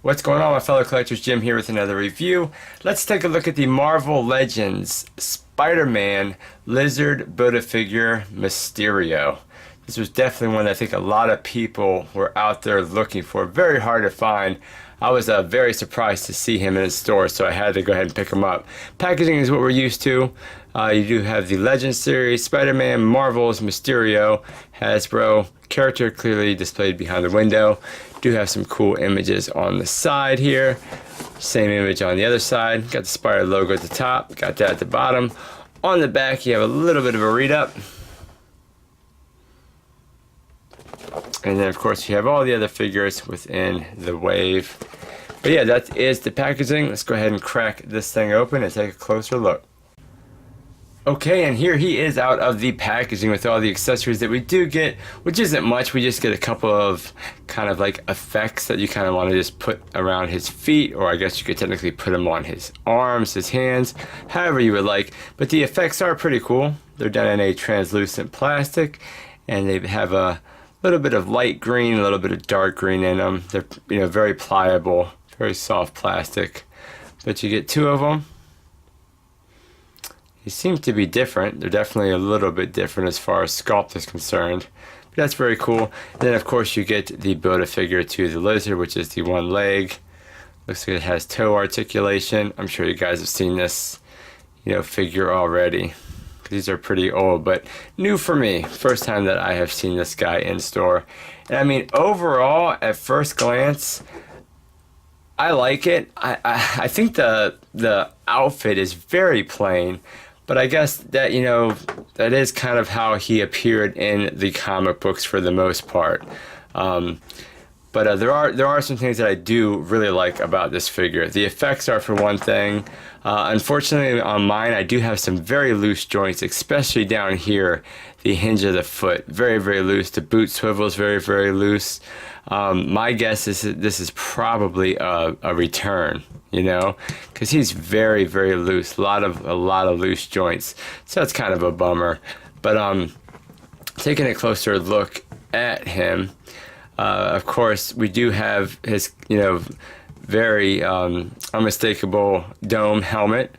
What's going on, my fellow collectors? Jim here with another review. Let's take a look at the Marvel Legends Spider-Man Lizard Baf Mysterio. This was definitely one that I think a lot of people were out there looking for. Very hard to find. I was very surprised to see him in his store, so I had to go ahead and pick him up. Packaging is what we're used to. You do have the Legends series, Spider-Man, Marvel's Mysterio, Hasbro, character clearly displayed behind the window. Do have some cool images on the side here. Same image on the other side. Got the Spider logo at the top, got that at the bottom. On the back, you have a little bit of a read-up. And then, of course, you have all the other figures within the wave. But yeah, that is the packaging. Let's go ahead and crack this thing open and take a closer look. Okay, and here he is out of the packaging with all the accessories that we do get, which isn't much. We just get a couple of kind of like effects that you kind of want to just put around his feet, or I guess you could technically put them on his arms, his hands, however you would like. But the effects are pretty cool. They're done in a translucent plastic, and they have a little bit of light green, a little bit of dark green in them. They're very pliable, very soft plastic. But you get two of them. They seem to be different. They're definitely a little bit different as far as sculpt is concerned. But that's very cool. And then of course you get the Build-A-Figure to the lizard, which is the one leg. Looks like it has toe articulation. I'm sure you guys have seen this, figure already. These are pretty old, but new for me. First time that I have seen this guy in store. And I mean, overall, at first glance, I like it. I think the outfit is very plain. But I guess that, that is kind of how he appeared in the comic books for the most part. But there are some things that I do really like about this figure. The effects are, for one thing. Unfortunately, on mine, I do have some very loose joints, especially down here, the hinge of the foot. Very, very loose. The boot swivel is very, very loose. My guess is that this is probably a return, because he's very, very loose. A lot of loose joints. So that's kind of a bummer. But taking a closer look at him, of course, we do have his, very unmistakable dome helmet,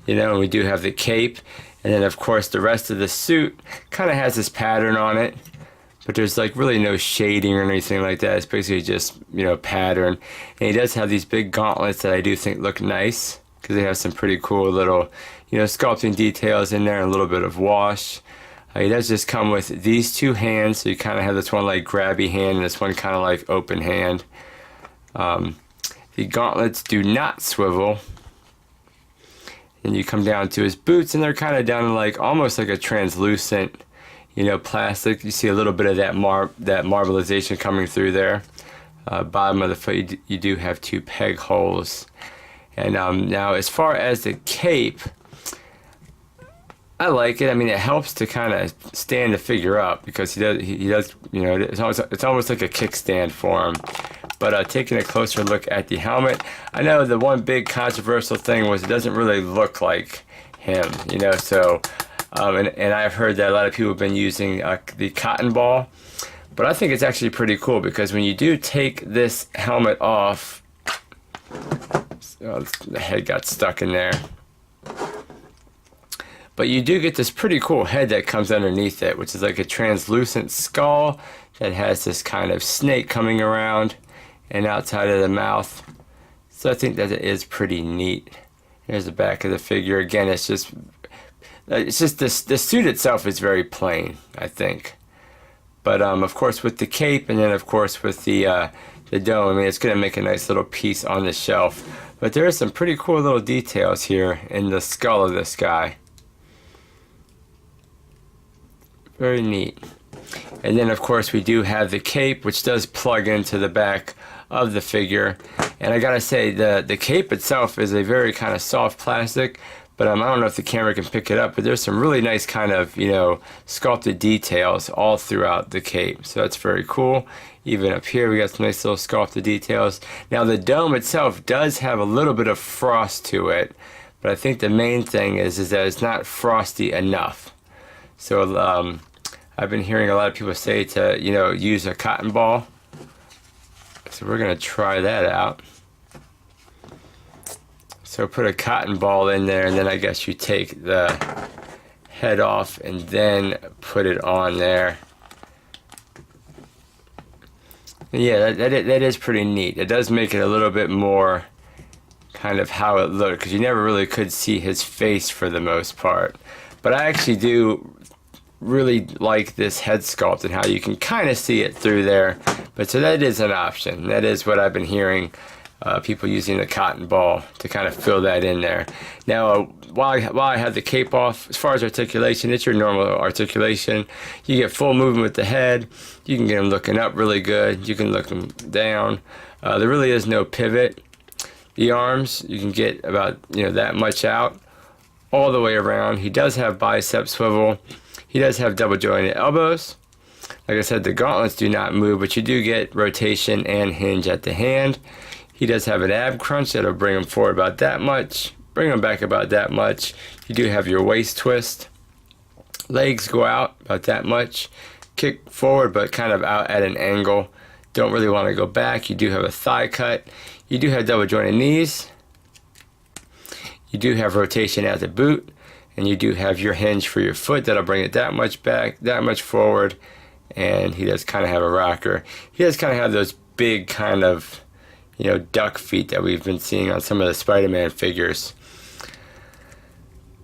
and we do have the cape. And then, of course, the rest of the suit kind of has this pattern on it. But there's like really no shading or anything like that. It's basically just, pattern. And he does have these big gauntlets that I do think look nice, because they have some pretty cool little, sculpting details in there and a little bit of wash. He does just come with these two hands. So you kind of have this one like grabby hand and this one kind of like open hand. The gauntlets do not swivel. And you come down to his boots, and they're kind of down in like almost like a translucent, plastic. You see a little bit of that marbleization coming through there. Bottom of the foot, you do have two peg holes. And now, as far as the cape, I like it. I mean, it helps to kind of stand the figure up, because he does. It's almost like a kickstand for him. But taking a closer look at the helmet, I know the one big controversial thing was it doesn't really look like him. So. And I've heard that a lot of people have been using the cotton ball, but I think it's actually pretty cool, because when you do take this helmet off, the head got stuck in there, but you do get this pretty cool head that comes underneath it, which is like a translucent skull that has this kind of snake coming around and outside of the mouth. So I think that it is pretty neat. Here's the back of the figure. Again, it's just the suit itself is very plain, I think. But of course with the cape, and then of course with the dome, I mean, it's going to make a nice little piece on the shelf. But there are some pretty cool little details here in the skull of this guy. Very neat. And then of course we do have the cape, which does plug into the back of the figure. And I gotta say, the cape itself is a very kind of soft plastic. But I don't know if the camera can pick it up, but there's some really nice kind of, sculpted details all throughout the cape. So that's very cool. Even up here, we got some nice little sculpted details. Now, the dome itself does have a little bit of frost to it, but I think the main thing is that it's not frosty enough. So I've been hearing a lot of people say to, use a cotton ball. So we're going to try that out. So put a cotton ball in there, and then I guess you take the head off and then put it on there. And yeah, that is pretty neat. It does make it a little bit more kind of how it looked, because you never really could see his face for the most part. But I actually do really like this head sculpt and how you can kind of see it through there. But so that is an option. That is what I've been hearing, people using the cotton ball to kind of fill that in there. Now, while I have the cape off, as far as articulation, it's your normal articulation. You get full movement with the head. You can get him looking up really good. You can look him down. There really is no pivot. The arms, you can get about, that much out all the way around. He does have bicep swivel. He does have double jointed elbows. Like I said, the gauntlets do not move, but you do get rotation and hinge at the hand. He does have an ab crunch that'll bring him forward about that much, bring him back about that much. You do have your waist twist. Legs go out about that much. Kick forward, but kind of out at an angle. Don't really want to go back. You do have a thigh cut. You do have double jointed knees. You do have rotation at the boot. And you do have your hinge for your foot that'll bring it that much back, that much forward. And he does kind of have a rocker. He does kind of have those big kind of, duck feet that we've been seeing on some of the Spider-Man figures.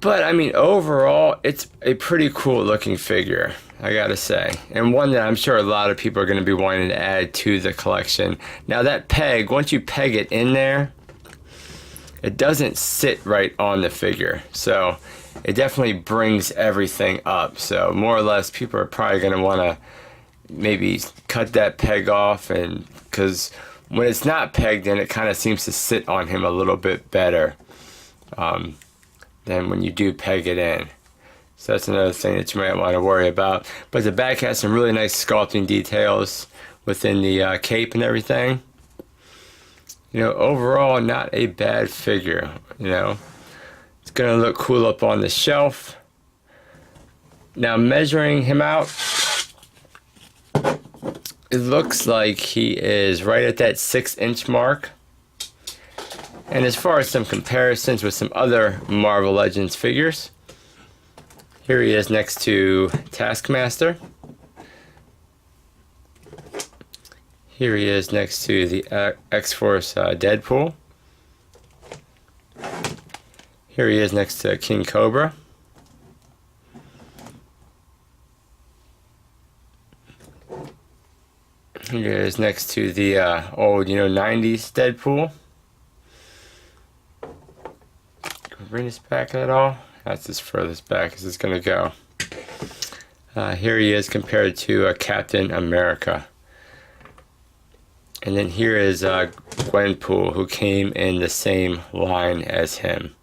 But I mean, overall, it's a pretty cool looking figure, I gotta say. And one that I'm sure a lot of people are gonna be wanting to add to the collection. Now that peg, once you peg it in there, it doesn't sit right on the figure. So it definitely brings everything up. So more or less, people are probably gonna wanna maybe cut that peg off, and because when it's not pegged in, it kind of seems to sit on him a little bit better than when you do peg it in. So that's another thing that you might want to worry about. But the back has some really nice sculpting details within the cape and everything. Overall, not a bad figure. It's gonna look cool up on the shelf. Now, measuring him out, it looks like he is right at that 6-inch mark. And as far as some comparisons with some other Marvel Legends figures, here he is next to Taskmaster. Here he is next to the X-Force Deadpool. Here he is next to King Cobra. Here he is next to the old, 90s Deadpool. Can we bring this back at all? That's as furthest back as it's going to go. Here he is compared to Captain America. And then here is Gwenpool, who came in the same line as him.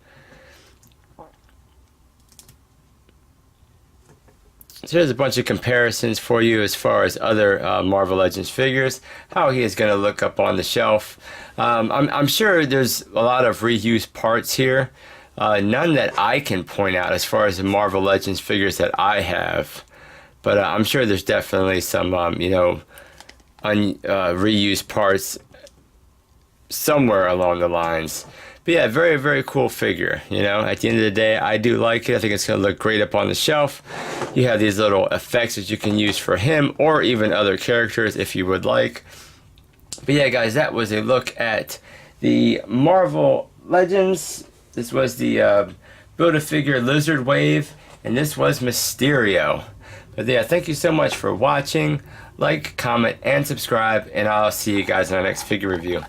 So there's a bunch of comparisons for you as far as other Marvel Legends figures, how he is going to look up on the shelf. I'm sure there's a lot of reused parts here. None that I can point out as far as the Marvel Legends figures that I have. But I'm sure there's definitely some, reused parts somewhere along the lines. But yeah, very, very cool figure. At the end of the day, I do like it. I think it's going to look great up on the shelf. You have these little effects that you can use for him or even other characters if you would like. But yeah, guys, that was a look at the Marvel Legends. This was the Build-A-Figure Lizard Wave, and this was Mysterio. But yeah, thank you so much for watching. Like, comment, and subscribe, and I'll see you guys in our next figure review.